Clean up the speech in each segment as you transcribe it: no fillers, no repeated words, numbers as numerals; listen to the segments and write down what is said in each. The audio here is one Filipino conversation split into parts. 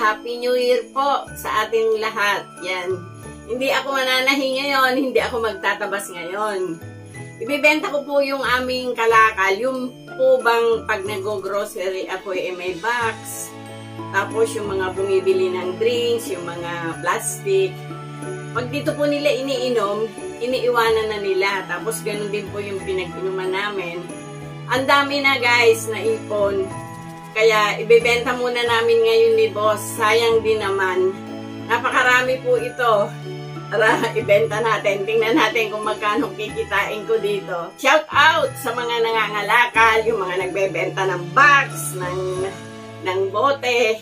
Happy New Year po sa ating lahat. Yan. Hindi ako mananahi ngayon, hindi ako magtatabas ngayon. Ibibenta ko po yung aming kalakal. Yung po bang pag nag-grocery ako may box. Tapos yung mga bumibili ng drinks, yung mga plastic. Pag dito po nila iniinom, iniiwanan na nila. Tapos ganun din po yung pinag-inuman namin. Ang dami na guys na ipon. Kaya ibebenta muna namin ngayon ni boss. Sayang din naman. Napakarami po ito. Tara, ibenta natin. Tingnan natin kung magkano kikitain ko dito. Shout out sa mga nangangalakal, yung mga nagbebenta ng box, ng bote.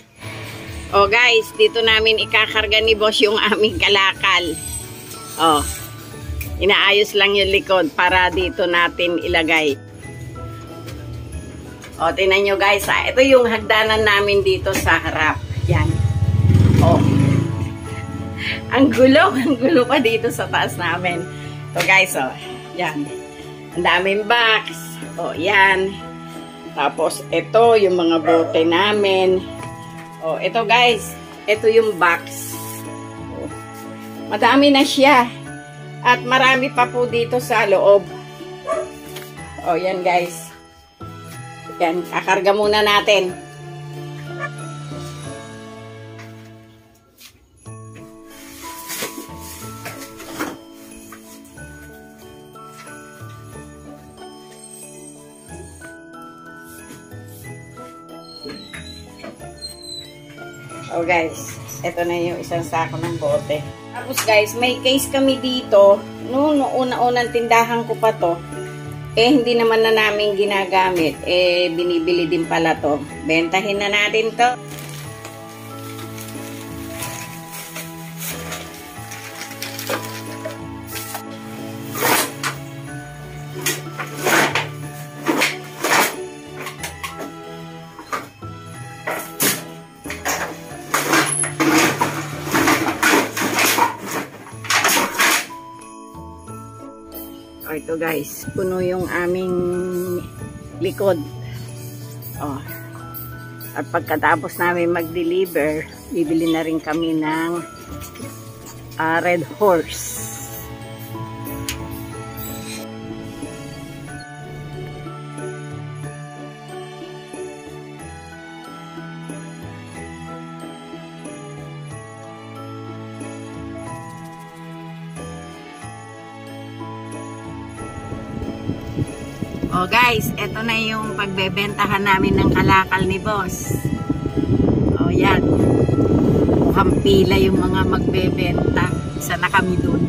Oh guys, dito namin ikakarga ni boss yung aming kalakal. Oh, inaayos lang yung likod para dito natin ilagay. O, tingnan nyo guys, ito yung hagdanan namin dito sa harap. Yan. O. Ang gulo pa dito sa taas namin. So guys, o. Yan. Ang daming box. O, yan. Tapos, ito yung mga bote namin. O, ito guys. Ito yung box. O. Madami na siya. At marami pa po dito sa loob. O, yan guys. Yan, kakarga muna natin. Oh guys, ito na yung isang sako ng bote. Tapos guys, may case kami dito. Noong una-unang tindahan ko pa to. Hindi naman na namin ginagamit. Binibili din pala to. Bentahin na natin to. Ito guys, puno yung aming likod. Oh. At pagkatapos namin mag-deliver, bibili na rin kami ng Red Horse. Oh guys, eto na yung pagbebentahan namin ng kalakal ni boss. Oh yan. Mukhang pila yung mga magbebenta. Isa na kami dun.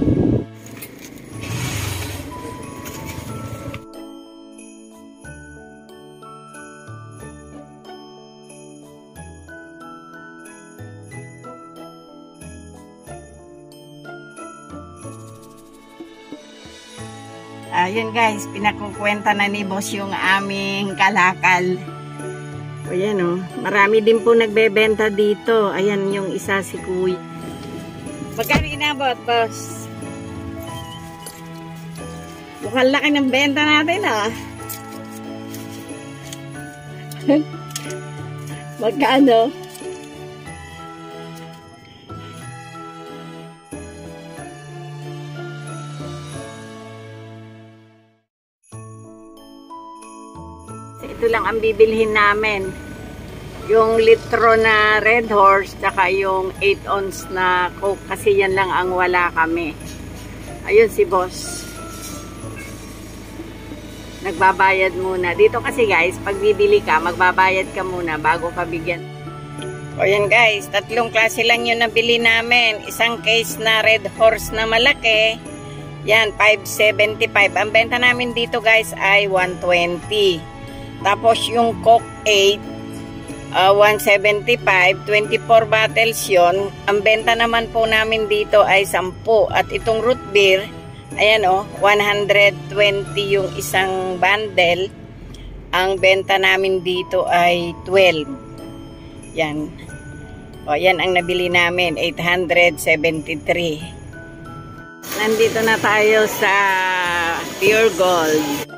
Ayun guys, pinakukwenta na ni boss yung aming kalakal. O yan o, marami din po nagbebenta dito. Ayan yung isa si Kuya. Magkano inabot boss? Mukhang laki ng benta natin ah. Magkano? Ito lang ang bibilhin namin. Yung litro na Red Horse, tsaka yung 8 ounce na Coke. Kasi yan lang ang wala kami. Ayun si boss. Nagbabayad muna. Dito kasi guys, pag bibili ka, magbabayad ka muna bago ka bigyan. O yan guys, tatlong klase lang yung nabili namin. Isang case na Red Horse na malaki. Yan, 5.75. Ang benta namin dito guys ay 120. Tapos yung Coke 8, 175, 24 bottles yon. Ang benta naman po namin dito ay 10. At itong root beer, ayan o, 120 yung isang bundle. Ang benta namin dito ay 12. Yan. O, yan ang nabili namin, 873. Nandito na tayo sa Pure Gold.